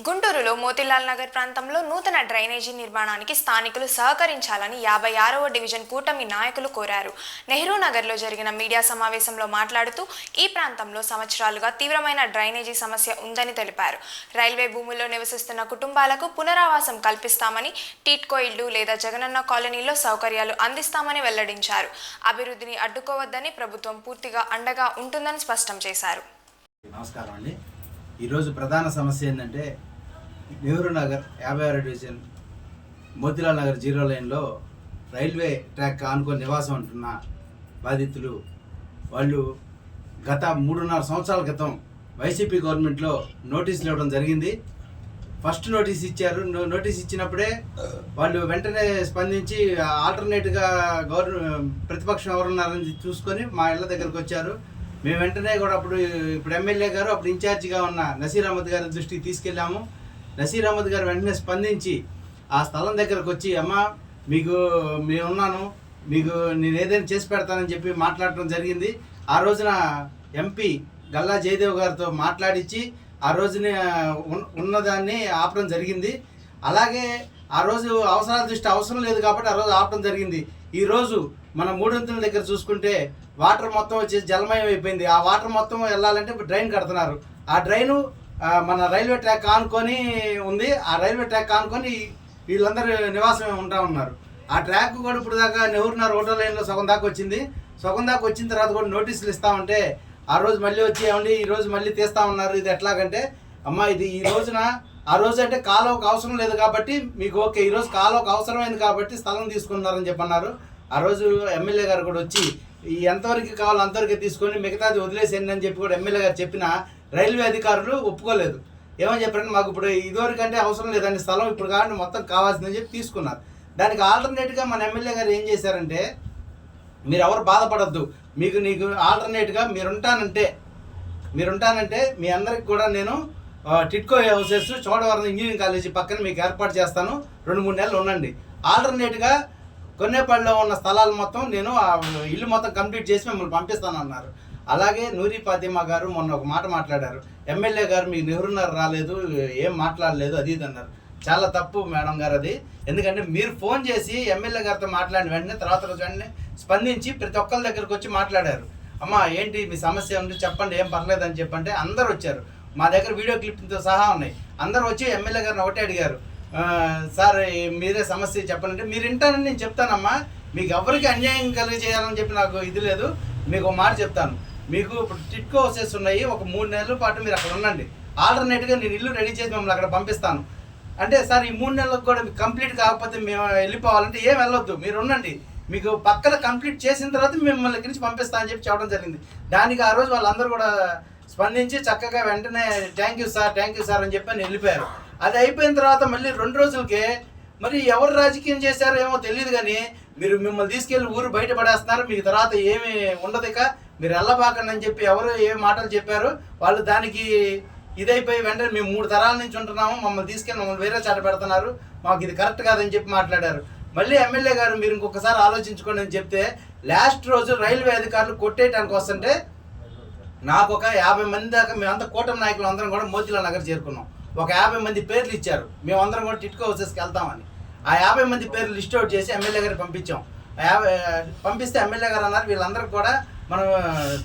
గుంటూరులో మోతీలాల్ నగర్ ప్రాంతంలో నూతన డ్రైనేజీ నిర్మాణానికి స్థానికులు సహకరించాలని 56వ డివిజన్ కూటమి నాయకులు కోరారు. నెహ్రూ నగర్లో జరిగిన మీడియా సమావేశంలో మాట్లాడుతూ ఈ ప్రాంతంలో సంవత్సరాలుగా తీవ్రమైన డ్రైనేజీ సమస్య ఉందని తెలిపారు. రైల్వే భూముల్లో నివసిస్తున్న కుటుంబాలకు పునరావాసం కల్పిస్తామని, టీట్కో ఇళ్లు లేదా జగనన్న కాలనీలో సౌకర్యాలు అందిస్తామని వెల్లడించారు. అభివృద్ధిని అడ్డుకోవద్దని ప్రభుత్వం పూర్తిగా అండగా ఉంటుందని స్పష్టం చేశారు. నమస్కారం అండి. ఈరోజు ప్రధాన సమస్య ఏంటంటే నెహ్రూ నగర్ 56 డివిజన్ మోతీలాల్ నగర్ 0 లైన్లో రైల్వే ట్రాక్ ఆనుకొని నివాసం ఉంటున్న బాధితులు వాళ్ళు గత 3.5 సంవత్సరాల క్రితం వైసీపీ గవర్నమెంట్లో నోటీసులు ఇవ్వడం జరిగింది. ఫస్ట్ నోటీస్ ఇచ్చారు. నోటీస్ ఇచ్చినప్పుడే వాళ్ళు వెంటనే స్పందించి ఆల్టర్నేట్గా ప్రతిపక్షం ఎవరున్నారని చూసుకొని మా ఇళ్ళ దగ్గరకు వచ్చారు. మేము వెంటనే కూడా ఇప్పుడు ఎమ్మెల్యే గారు అప్పుడు ఇన్ఛార్జిగా ఉన్న నసీర్ అహ్మద్ గారి దృష్టికి తీసుకెళ్ళాము. నసీర్ అహ్మద్ గారు వెంటనే స్పందించి ఆ స్థలం దగ్గరకు వచ్చి, అమ్మ మీకు మేమున్నాను, మీకు నేను ఏదైనా చేసి పెడతానని చెప్పి మాట్లాడటం జరిగింది. ఆ రోజున ఎంపీ గల్లా జయదేవ్ గారితో మాట్లాడించి ఆ రోజున ఉన్నదాన్ని ఆపడం జరిగింది. అలాగే ఆ రోజు అవసరాల దృష్టి అవసరం లేదు కాబట్టి ఆ రోజు ఆపడం జరిగింది. ఈరోజు మన మూడొంతుల దగ్గర చూసుకుంటే వాటర్ మొత్తం వచ్చేసి జలమయం అయిపోయింది. ఆ వాటర్ మొత్తం వెళ్ళాలంటే డ్రైన్ కడుతున్నారు. ఆ డ్రైను మన రైల్వే ట్రాక్ ఆనుకొని ఉంది. ఆ రైల్వే ట్రాక్ ఆనుకొని వీళ్ళందరూ నివాసం ఉంటా ఉన్నారు. ఆ ట్రాక్ కూడా ఇప్పుడు దాకా నెహ్రూ నగర్ 1వ లైన్లో సగం దాకా వచ్చింది. సగం దాకా వచ్చిన తర్వాత కూడా నోటీసులు ఇస్తామంటే ఆ రోజు మళ్ళీ వచ్చి ఏమండి ఈరోజు మళ్ళీ తీస్తా ఉన్నారు. ఇది ఎట్లాగంటే, అమ్మ ఇది ఈ రోజున ఆ రోజు అంటే కాలువకు అవసరం లేదు కాబట్టి మీకు ఓకే, ఈరోజు కాలువకు అవసరమైంది కాబట్టి స్థలం తీసుకున్నారని చెప్పన్నారు. ఆ రోజు ఎమ్మెల్యే గారు కూడా వచ్చి ఎంతవరకు కావాలో అంతవరకు తీసుకొని మిగతాది వదిలేసేయండి అని చెప్పి కూడా ఎమ్మెల్యే గారు చెప్పిన రైల్వే అధికారులు ఒప్పుకోలేదు. ఏమని చెప్పారంటే, మాకు ఇప్పుడు ఇదివరకు అంటే అవసరం లేదండి స్థలం, ఇప్పుడు కాబట్టి మొత్తం కావాల్సిందని చెప్పి తీసుకున్నారు. దానికి ఆల్టర్నేట్గా మన ఎమ్మెల్యే గారు ఏం చేశారంటే, మీరు ఎవరు బాధపడద్దు, నీకు ఆల్టర్నేట్గా మీరుంటానంటే మీ అందరికి కూడా నేను TIDCO houses Chodavaram engineering college పక్కన మీకు ఏర్పాటు చేస్తాను, 2-3 నెలలు ఉండండి. ఆల్టర్నేట్గా కొన్నేపల్లిలో ఉన్న స్థలాలు మొత్తం నేను ఇల్లు మొత్తం కంప్లీట్ చేసి మిమ్మల్ని పంపిస్తానన్నారు. అలాగే నూరి ఫాతిమా గారు మొన్న ఒక మాట మాట్లాడారు, ఎమ్మెల్యే గారు మీకు నెహ్రూ నగర్ రాలేదు, ఏం మాట్లాడలేదు అది ఇది అన్నారు. చాలా తప్పు మేడం గారు అది. ఎందుకంటే మీరు ఫోన్ చేసి ఎమ్మెల్యే గారితో మాట్లాడిన వెంటనే తర్వాత రోజు వెంటనే స్పందించి ప్రతి ఒక్కరి దగ్గరకు వచ్చి మాట్లాడారు. అమ్మ ఏంటి మీ సమస్య ఉంది చెప్పండి, ఏం పర్లేదు అని చెప్పంటే అందరూ వచ్చారు. మా దగ్గర వీడియో క్లిప్తో సహా ఉన్నాయి. అందరూ వచ్చి ఎమ్మెల్యే గారిని ఒకటే అడిగారు, సార్ మీరే సమస్య చెప్పండి. మీరు వింటానని నేను చెప్తానమ్మా, మీకు ఎవరికి అన్యాయం కలిగి చేయాలని చెప్పి నాకు ఇది లేదు. మీకు ఒక మాట చెప్తాను, మీకు ఇప్పుడు టిట్కో హౌసెస్ ఉన్నాయి, ఒక 3 నెలల పాటు మీరు అక్కడ ఉండండి, ఆల్టర్నేట్గా నేను ఇల్లు రెడీ చేసి మిమ్మల్ని అక్కడ పంపిస్తాను అంటే, సార్ ఈ 3 నెలలకు కూడా కంప్లీట్ కాకపోతే మేము వెళ్ళిపోవాలంటే ఏం వెళ్ళొద్దు, మీరు ఉండండి, మీకు పక్కన కంప్లీట్ చేసిన తర్వాత మిమ్మల్ని ఇక్కడి నుంచి పంపిస్తా అని చెప్పి చెప్పడం జరిగింది. దానికి ఆ రోజు వాళ్ళందరూ కూడా స్పందించి చక్కగా వెంటనే థ్యాంక్ యూ సార్ అని చెప్పి వెళ్ళిపోయారు. అది అయిపోయిన తర్వాత మళ్ళీ 2 రోజులకే మరి ఎవరు రాజకీయం చేశారో ఏమో తెలియదు కానీ మిమ్మల్ని తీసుకెళ్ళి ఊరు బయట పడేస్తున్నారు, మీకు తర్వాత ఏమి ఉండదు, ఇక మీరు వెళ్ళబాకండి అని చెప్పి ఎవరు ఏ మాటలు చెప్పారు వాళ్ళు దానికి ఇదైపోయి వెంటనే మేము 3 తరాల నుంచి ఉంటున్నాము, మమ్మల్ని తీసుకెళ్ళి మమ్మల్ని వేరే చాట పెడుతున్నారు, మాకు ఇది కరెక్ట్ కాదని చెప్పి మాట్లాడారు. మళ్ళీ ఎమ్మెల్యే గారు మీరు ఇంకొకసారి ఆలోచించుకోండి అని చెప్తే లాస్ట్ రోజు రైల్వే అధికారులు కొట్టేయడానికి వస్తుంటే నాకు ఒక 50 మంది దాకా మేమంతా కూటమి నాయకులు అందరం కూడా మోతీలాల్ నగర్ చేరుకున్నాం. ఒక 50 మంది పేర్లు ఇచ్చారు, మేమందరం కూడా టిట్కో హౌసెస్కి వెళ్తామని. ఆ 50 మంది పేర్లు లిస్ట్ అవుట్ చేసి ఎమ్మెల్యే గారికి పంపించాం. పంపిస్తే ఎమ్మెల్యే గారు అన్నారు వీళ్ళందరికీ కూడా మనం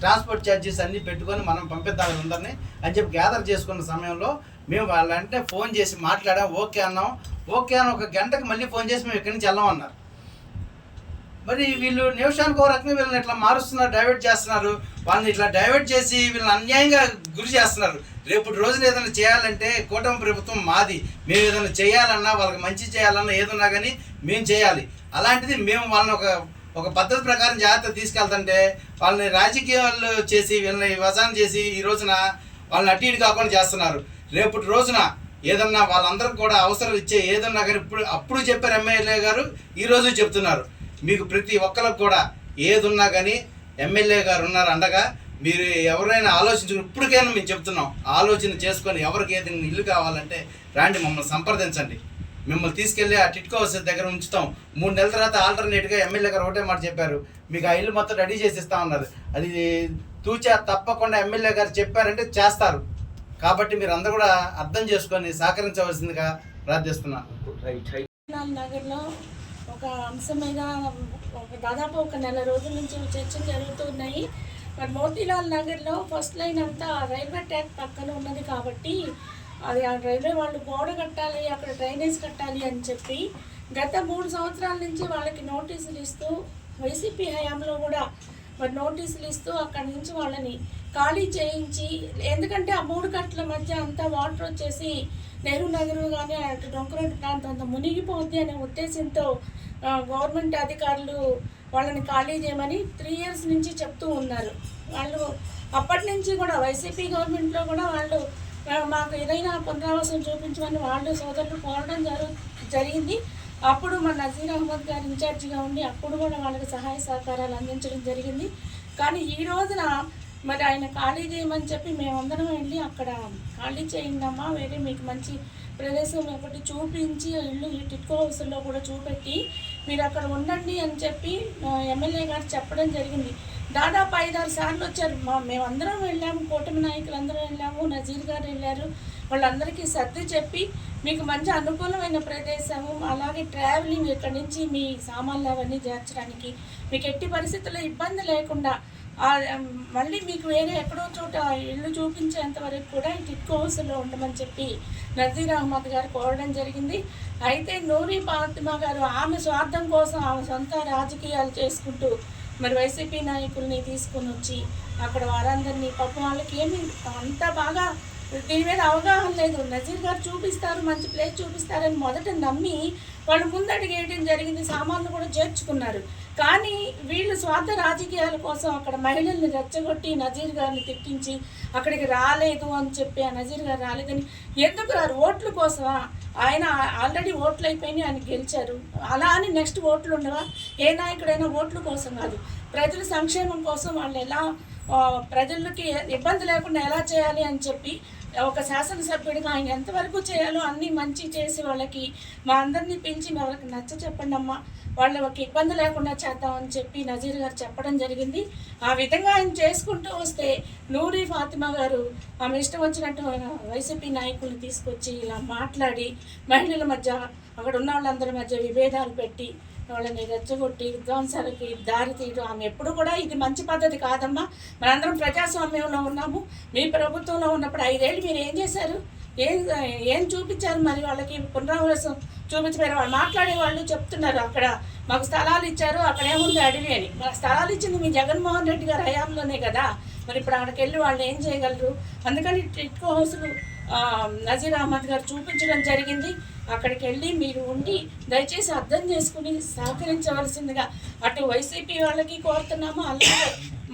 ట్రాన్స్పోర్ట్ ఛార్జెస్ అన్నీ పెట్టుకొని మనం పంపిద్దాం వీళ్ళందరినీ అని చెప్పి గ్యాదర్ చేసుకున్న సమయంలో మేము వాళ్ళంటే ఫోన్ చేసి మాట్లాడాం, ఓకే అన్నాం. ఓకే అని 1 గంటకు మళ్ళీ ఫోన్ చేసి మేము ఇక్కడి నుంచి వెళ్ళామన్నారు. మరి వీళ్ళు నిమిషానికి ఒక రకంగా వీళ్ళని ఇట్లా మారుస్తున్నారు, డైవర్ట్ చేస్తున్నారు. వాళ్ళని ఇట్లా డైవర్ట్ చేసి వీళ్ళని అన్యాయంగా గురి చేస్తున్నారు. రేపు రోజున ఏదైనా చేయాలంటే కూటమి ప్రభుత్వం మాది, మేము ఏదైనా చేయాలన్నా వాళ్ళకి మంచి చేయాలన్నా ఏదన్నా కానీ మేము చేయాలి. అలాంటిది మేము వాళ్ళని ఒక పద్ధతి ప్రకారం జాగ్రత్త తీసుకెళ్తుంటే వాళ్ళని రాజకీయాలు చేసి వీళ్ళని వజాన చేసి ఈ రోజున వాళ్ళని అటు ఇటు కాకుండా చేస్తున్నారు. రేపటి రోజున ఏదన్నా వాళ్ళందరికీ కూడా అవసరం ఇచ్చే ఏదన్నా కానీ అప్పుడు చెప్పారు ఎమ్మెల్యే గారు, ఈరోజు చెప్తున్నారు. మీకు ప్రతి ఒక్కరికి కూడా ఏది ఉన్నా కానీ ఎమ్మెల్యే గారు ఉన్నారు అండగా. మీరు ఎవరైనా ఆలోచించుకుని ఇప్పటికైనా మేము చెప్తున్నాం, ఆలోచన చేసుకొని ఎవరికి ఏది ఇల్లు కావాలంటే రాండి, మమ్మల్ని సంప్రదించండి, మిమ్మల్ని తీసుకెళ్ళి ఆ టిట్కో హౌస్ దగ్గర ఉంచుతాం. 3 నెలల తర్వాత ఆల్టర్నేట్గా ఎమ్మెల్యే గారు ఒకటే మాట చెప్పారు, మీకు ఆ ఇల్లు మొత్తం రెడీ చేసి ఇస్తా ఉన్నారు. అది తూచా తప్పకుండా ఎమ్మెల్యే గారు చెప్పారంటే చేస్తారు. కాబట్టి మీరు అందరూ కూడా అర్థం చేసుకొని సహకరించవలసిందిగా ప్రార్థిస్తున్నాను. నగర్లో ఒక అంశం మీద దాదాపు ఒక నెల రోజుల నుంచి చర్చలు జరుగుతున్నాయి. మరి మోతీలాల్ నగర్లో ఫస్ట్ లైన్ అంతా రైల్వే ట్రాక్ పక్కన ఉన్నది కాబట్టి అది ఆ రైల్వే వాళ్ళు గోడ కట్టాలి, అక్కడ డ్రైనేజ్ కట్టాలి అని చెప్పి గత 3 సంవత్సరాల నుంచి వాళ్ళకి నోటీసులు ఇస్తూ వైసీపీ హయాంలో కూడా మరి నోటీసులు ఇస్తూ అక్కడి నుంచి వాళ్ళని ఖాళీ చేయించి, ఎందుకంటే ఆ 3 కట్ల మధ్య అంతా వాటర్ వచ్చేసి నెహ్రూ నగర్ కానీ అటు డొంకరోడ్డు ప్రాంతం అంతా మునిగిపోద్ది అనే ఉద్దేశంతో గవర్నమెంట్ అధికారులు వాళ్ళని ఖాళీ చేయమని 3 years నుంచి చెప్తూ ఉన్నారు. వాళ్ళు అప్పటి నుంచి కూడా వైసీపీ గవర్నమెంట్లో కూడా వాళ్ళు మాకు ఏదైనా పునరావాసం చూపించమని వాళ్ళు సోదరులు కోరడం జరిగింది. అప్పుడు మన నజీర్ అహ్మద్ గారు ఇన్ఛార్జిగా ఉండి అప్పుడు కూడా వాళ్ళకి సహాయ సహకారాలు అందించడం జరిగింది. కానీ ఈ రోజున మరి ఆయన ఖాళీ చేయమని చెప్పి మేమందరం వెళ్ళి అక్కడ ఖాళీ చేయండమ్మా, వేరే మీకు మంచి ప్రదేశం ఒకటి చూపించి ఇల్లు ఈ టిట్కో హౌస్లో కూడా చూపెట్టి మీరు అక్కడ ఉండండి అని చెప్పి ఎమ్మెల్యే గారు చెప్పడం జరిగింది. దాదాపు 5-6 సార్లు వచ్చారు. మేమందరం వెళ్ళాము, కూటమి నాయకులందరం వెళ్ళాము, నజీర్ గారు వెళ్ళారు. వాళ్ళందరికీ సర్ది చెప్పి మీకు మంచి అనుకూలమైన ప్రదేశము, అలాగే ట్రావెలింగ్ ఇక్కడి నుంచి మీ సామాన్లు అవన్నీ చేర్చడానికి మీకు ఎట్టి పరిస్థితుల్లో ఇబ్బంది లేకుండా మళ్ళీ మీకు వేరే ఎక్కడో చోట ఇల్లు చూపించేంత వరకు కూడా ఈ టిట్కో హౌస్లో ఉండమని చెప్పి నజీర్ అహ్మద్ గారు కోరడం జరిగింది. అయితే నూరి ఫాతిమా గారు ఆమె స్వార్థం కోసం ఆమె సొంత రాజకీయాలు చేసుకుంటూ మరి వైసీపీ నాయకుల్ని తీసుకొని వచ్చి అక్కడ వారందరినీ పాపం వాళ్ళకి ఏమి అంత బాగా దీని మీద అవగాహన లేదు. నజీర్ గారు చూపిస్తారు, మంచి ప్లేస్ చూపిస్తారని మొదట నమ్మి వాళ్ళు ముందడిగేయడం జరిగింది. సామాన్లు కూడా చేర్చుకున్నారు. కానీ వీళ్ళు స్వార్థ రాజకీయాల కోసం అక్కడ మహిళల్ని రెచ్చగొట్టి నజీర్ గారిని తిట్టించి అక్కడికి రాలేదు అని చెప్పి ఆ నజీర్ గారు రాలేదని ఎందుకు రారు? ఓట్ల కోసమా? ఆయన ఆల్రెడీ ఓట్లు అయిపోయినాయి, ఆయన గెలిచారు. అలా అని నెక్స్ట్ ఓట్లు ఉండవా? ఏ నాయకుడైనా ఓట్ల కోసం కాదు, ప్రజల సంక్షేమం కోసం వాళ్ళు ఎలా ప్రజలకి ఇబ్బంది లేకుండా ఎలా చేయాలి అని చెప్పి ఒక శాసనసభ్యుడిగా ఆయన ఎంతవరకు చేయాలో అన్నీ మంచి చేసి వాళ్ళకి మా అందరినీ పిలిచి వాళ్ళకి నచ్చ చెప్పండి అమ్మా, వాళ్ళకి ఇబ్బంది లేకుండా చేద్దామని చెప్పి నజీర్ గారు చెప్పడం జరిగింది. ఆ విధంగా ఆయన చేసుకుంటూ వస్తే నూరి ఫాతిమా గారు ఆమె ఇష్టం వచ్చినట్టు వైసీపీ నాయకులు తీసుకొచ్చి ఇలా మాట్లాడి మహిళల మధ్య అక్కడ ఉన్న వాళ్ళందరి మధ్య విభేదాలు పెట్టి వాళ్ళని రెచ్చగొట్టి విధ్వంసాలకి దారి తీయడం ఆమె ఎప్పుడు కూడా ఇది మంచి పద్ధతి కాదమ్మా. మనందరం ప్రజాస్వామ్యంలో ఉన్నాము. మీ ప్రభుత్వంలో ఉన్నప్పుడు 5 ఏళ్ళు మీరు ఏం చేశారు? ఏం చూపించారు? మరి వాళ్ళకి పునరావాసం చూపించలేరు. వాళ్ళు మాట్లాడేవాళ్ళు చెప్తున్నారు అక్కడ మాకు స్థలాలు ఇచ్చారు, అక్కడ ఏముంది అడవి అని. స్థలాలు ఇచ్చింది మీ జగన్మోహన్ రెడ్డి గారి హయాంలోనే కదా. మరి ఇప్పుడు అక్కడికి వెళ్ళి వాళ్ళు ఏం చేయగలరు? అందుకని టిట్కో హౌస్లు నజీర్ అహ్మద్ గారు చూపించడం జరిగింది. అక్కడికి వెళ్ళి మీరు ఉండి దయచేసి అర్థం చేసుకుని సహకరించవలసిందిగా అటు వైసీపీ వాళ్ళకి కోరుతున్నాము, అలాగే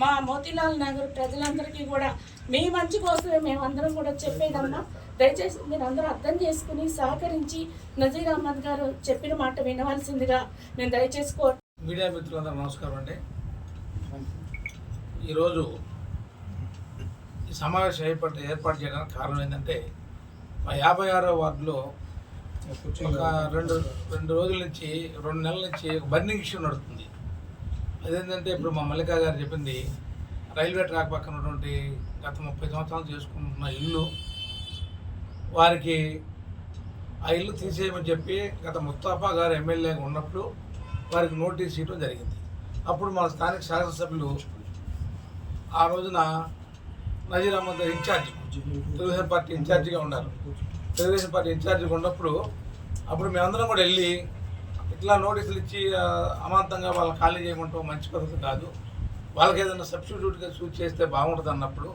మా మోతీలాల్ నగర్ ప్రజలందరికీ కూడా మీ మంచి కోసమే మేమందరం కూడా చెప్పేదమ్మా. దయచేసి మీరు అందరూ అర్థం చేసుకుని సహకరించి నజీర్ అహ్మద్ గారు చెప్పిన మాట వినవలసిందిగా నేను దయచేసి మీడియా మిత్రులందరూ నమస్కారం అండి. ఈరోజు ఈ సమావేశం ఏర్పాటు చేయడానికి కారణం ఏంటంటే మా 56వ వార్డులో ఒక రెండు రోజుల నుంచి 2 నెలల నుంచి ఒక బర్నింగ్ ఇష్యూ నడుస్తుంది. అదేంటంటే ఇప్పుడు మా మల్లికా గారు చెప్పింది రైల్వే ట్రాక్ పక్కన ఉన్నటువంటి గత 30 సంవత్సరాలు చేసుకుంటున్న ఇల్లు, వారికి ఆ ఇల్లు తీసేయమని చెప్పి గత ముస్తాఫా గారు ఎమ్మెల్యేగా ఉన్నప్పుడు వారికి నోటీస్ ఇవ్వడం జరిగింది. అప్పుడు మన స్థానిక శాసనసభ్యులు ఆ రోజున నజీర్ అహ్మద్ ఇన్ఛార్జ్, తెలుగుదేశం పార్టీ ఇన్ఛార్జిగా ఉన్నారు. తెలుగుదేశం పార్టీ ఇన్ఛార్జిగా ఉన్నప్పుడు అప్పుడు మేమందరం కూడా వెళ్ళి ఇట్లా నోటీసులు ఇచ్చి అమాంతంగా వాళ్ళని ఖాళీ చేయమంటాం మంచి పద్ధతి కాదు, వాళ్ళకి ఏదైనా సబ్స్టిట్యూట్గా సూట్ చేస్తే బాగుంటుంది అన్నప్పుడు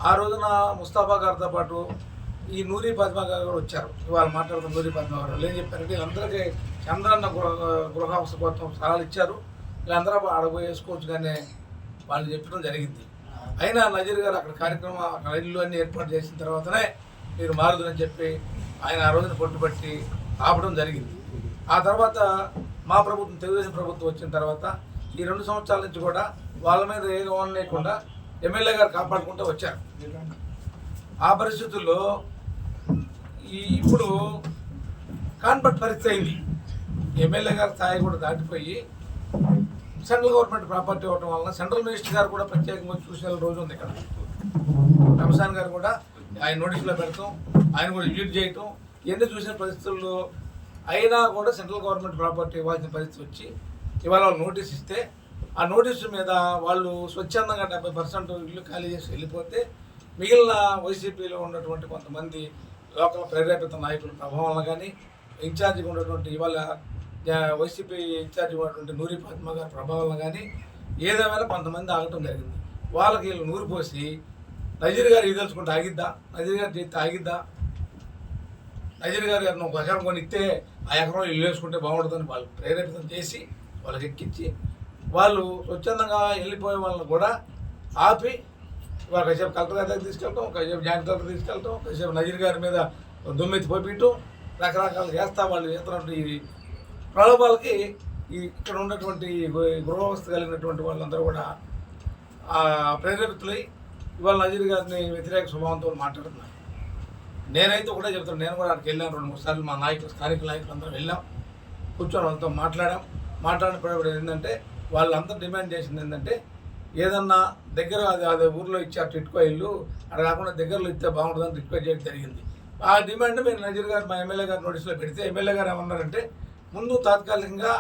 ఆ రోజున ముస్తాఫా గారితో పాటు ఈ నూరి ఫాతిమా గారు కూడా వచ్చారు. ఇవాళ మాట్లాడుతున్న నూరి ఫాతిమా గారు ఏం చెప్పారంటే వీళ్ళందరికీ చంద్రన్న గృహ కోసం స్థలాలు ఇచ్చారు, వీళ్ళందరూ అడగబోయి వేసుకోవచ్చు కానీ వాళ్ళు చెప్పడం జరిగింది. అయినా నజీర్ గారు అక్కడ కార్యక్రమం అక్కడ ఇల్లు అన్నీ ఏర్పాటు చేసిన తర్వాతనే మీరు మారుదని చెప్పి ఆయన ఆ రోజున పట్టుబట్టి ఆపడం జరిగింది. ఆ తర్వాత మా ప్రభుత్వం తెలుగుదేశం ప్రభుత్వం వచ్చిన తర్వాత ఈ 2 సంవత్సరాల నుంచి కూడా వాళ్ళ మీద ఏ గమనం లేకుండా ఎమ్మెల్యే గారు కాపాడుకుంటూ వచ్చారు. ఆ పరిస్థితుల్లో ఇప్పుడు కాన్ఫ్లిక్ట్ పరిస్థితి అయింది. ఎమ్మెల్యే గారి స్థాయి కూడా దాటిపోయి సెంట్రల్ గవర్నమెంట్ ప్రాపర్టీ అవ్వడం వలన సెంట్రల్ మినిస్టర్ గారు కూడా ప్రత్యేకంగా చూసిన రోజు ఉంది. ఇక్కడ రంజాన్ గారు కూడా ఆయన నోటీసులో పెడతాం, ఆయన కూడా రిలీజ్ చేయటం ఇవన్నీ చూసిన పరిస్థితుల్లో అయినా కూడా సెంట్రల్ గవర్నమెంట్ ప్రాపర్టీ ఇవ్వాల్సిన పరిస్థితి వచ్చి ఇవాళ వాళ్ళు నోటీస్ ఇస్తే ఆ నోటీసు మీద వాళ్ళు స్వచ్ఛందంగా 70% ఇల్లు ఖాళీ చేసి వెళ్ళిపోతే మిగిలిన వైసీపీలో ఉన్నటువంటి కొంతమంది లోకల్ ప్రేరేపిత నాయకుల ప్రభావం కానీ ఇన్ఛార్జిగా ఉన్నటువంటి ఇవాళ వైసీపీ ఇన్ఛార్జిగా ఉన్నటువంటి నూరి పద్మ గారి ప్రభావం కానీ ఏదేమైనా కొంతమంది ఆగటం జరిగింది. వాళ్ళకి వీళ్ళు నూరు పోసి నజీర్ గారు ఇది తెలుసుకుంటే ఆగిద్దా, నజీర్ గారు చేస్తే ఆగిద్దా, నజీర్ గారు ఒక ఎకరం కొని ఇస్తే ఆ ఎకరం ఇల్లు వేసుకుంటే బాగుంటుందని వాళ్ళు ప్రేరేపితం చేసి వాళ్ళకి ఎక్కించి వాళ్ళు స్వచ్ఛందంగా వెళ్ళిపోయే వాళ్ళని కూడా ఆపి వాళ్ళు కాసేపు కలెక్టర్ గారి దగ్గర తీసుకెళ్ళటం, కాసేపు జాయింట్ కలెక్టర్ తీసుకెళ్ళటం, కాసేపు నజీర్ గారి మీద దుమ్మెత్తి పోపించడం, రకరకాలు చేస్తా వాళ్ళు చేస్తున్నటువంటి ఈ ప్రలోభాలకి ఇక్కడ ఉన్నటువంటి గృహవస్థ కలిగినటువంటి వాళ్ళందరూ కూడా ప్రేరేపితులై ఇవాళ నజీర్ గారిని వ్యతిరేక స్వభావంతో మాట్లాడుతున్నారు. నేనైతే ఒకటే చెప్తాను, నేను కూడా అక్కడికి వెళ్ళాను 2-3 సార్లు. మా నాయకులు, స్థానిక నాయకులు అందరూ వెళ్ళాం, కూర్చొని వాళ్ళతో మాట్లాడినప్పుడు ఏంటంటే వాళ్ళందరూ డిమాండ్ చేసింది ఏంటంటే ఏదన్నా దగ్గర అది ఊర్లో ఇచ్చారు టిట్కో ఇల్లు, అది కాకుండా దగ్గరలో ఇస్తే బాగుంటుందని రిక్వెస్ట్ చేయడం జరిగింది. ఆ డిమాండ్ మీరు నజీర్ గారు మా ఎమ్మెల్యే గారు నోటీసులో పెడితే ఎమ్మెల్యే గారు ఏమన్నారంటే ముందు తాత్కాలికంగా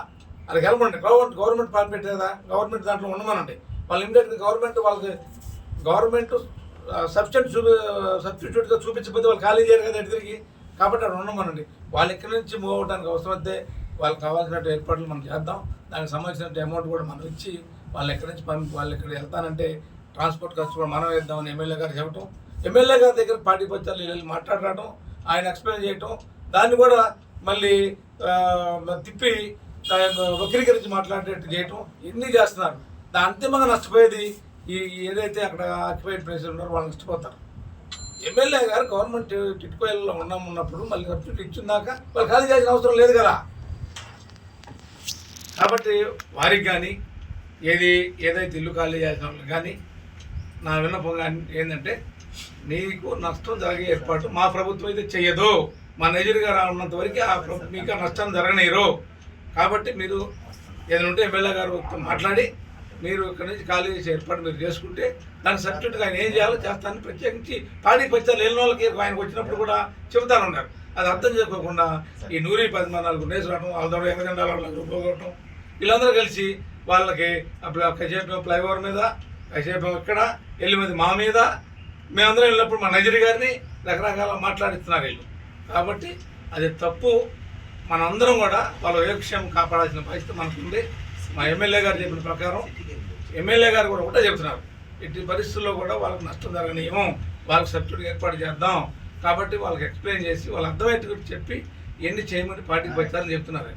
అది కలపండి, గవర్నమెంట్ ప్లాన్ పెట్టేదా, గవర్నమెంట్ దాంట్లో ఉండమనండి. వాళ్ళు ఇమీడియట్గా గవర్నమెంట్ సబ్స్టిట్యూట్గా చూపించకపోతే వాళ్ళు ఖాళీ చేయరు కదా తిరిగి, కాబట్టి అక్కడ ఉండమనండి. వాళ్ళు ఎక్కడి నుంచి మూవ్ అవ్వడానికి అవసరమైతే వాళ్ళకి కావాల్సినట్టు ఏర్పాట్లు మనం చేద్దాం, దానికి సంబంధించిన అమౌంట్ కూడా మనం ఇచ్చి వాళ్ళు ఎక్కడి నుంచి వాళ్ళు ఎక్కడ వెళ్తానంటే ట్రాన్స్పోర్ట్ ఖర్చు కూడా మనం వేద్దామని ఎమ్మెల్యే గారు చెప్పడం, ఎమ్మెల్యే గారి దగ్గర పార్టీ పచ్చాలు వెళ్ళి మాట్లాడటం, ఆయన ఎక్స్ప్లెయిన్ చేయటం, దాన్ని కూడా మళ్ళీ తిప్పి వక్రీకరించి మాట్లాడేట్టు చేయటం, ఇన్ని చేస్తున్నారు. అంతిమంగా నష్టపోయేది ఏదైతే అక్కడ ఆక్యుపైడ్ ప్లేసెస్ ఉన్నారో వాళ్ళు నష్టపోతారు. ఎమ్మెల్యే గారు గవర్నమెంట్ టిట్కోయిల్లో ఉన్నప్పుడు మళ్ళీ సబ్సిడీ ఇచ్చిందాక వాళ్ళు ఖాళీ చేయాల్సిన అవసరం లేదు కదా. కాబట్టి వారికి కానీ ఏదైతే ఇల్లు ఖాళీ చేయాల్సిన వాళ్ళకి కానీ నా విన్నపం కానీ ఏంటంటే నీకు నష్టం జరిగే ఏర్పాటు మా ప్రభుత్వం అయితే చెయ్యదు. మా నజీర్ గారు ఉన్నంత వరకు మీకు నష్టం జరగనీరు. కాబట్టి మీరు ఏదైనా ఉంటే ఎమ్మెల్యే గారితో మాట్లాడి మీరు ఇక్కడ నుంచి ఖాళీ చేసే ఏర్పాటు మీరు చేసుకుంటే దాని సబ్స్టిట్యూట్గా ఆయన ఏం చేయాలో చేస్తానని ప్రత్యేకించి పార్టీ పచ్చాలు లేని వాళ్ళకి ఆయనకు వచ్చినప్పుడు కూడా చెబుతానున్నారు. అది అర్థం చేసుకోకుండా ఈ 114 డేస్ రావడం, వాళ్ళ ఎర్రజెండాలు పోగొట్టడం, వీళ్ళందరూ కలిసి వాళ్ళకి కాసేపు ఫ్లైఓవర్ మీద, కాసేపు ఇక్కడ వెళ్ళి మీద మా మీద, మేమందరం వెళ్ళినప్పుడు మా నజీర్ గారిని రకరకాల మాట్లాడిస్తున్నారు వీళ్ళు. కాబట్టి అది తప్పు. మనందరం కూడా వాళ్ళ యోగక్షేమం కాపాడాల్సిన బాధ్యత మనకుంది. మా ఎమ్మెల్యే గారు చెప్పిన ప్రకారం ఎమ్మెల్యే గారు కూడా ఒకటే చెప్తున్నారు, ఇట్టి పరిస్థితుల్లో కూడా వాళ్ళకి నష్టం జరగనీయము, వాళ్ళకి సబ్సిడీ ఏర్పాటు చేద్దాం. కాబట్టి వాళ్ళకి ఎక్స్ప్లెయిన్ చేసి వాళ్ళు అర్థమయ్యేట్టు చెప్పి ఎన్ని చేయమని పార్టీకి వచ్చారని చెప్తున్నారు.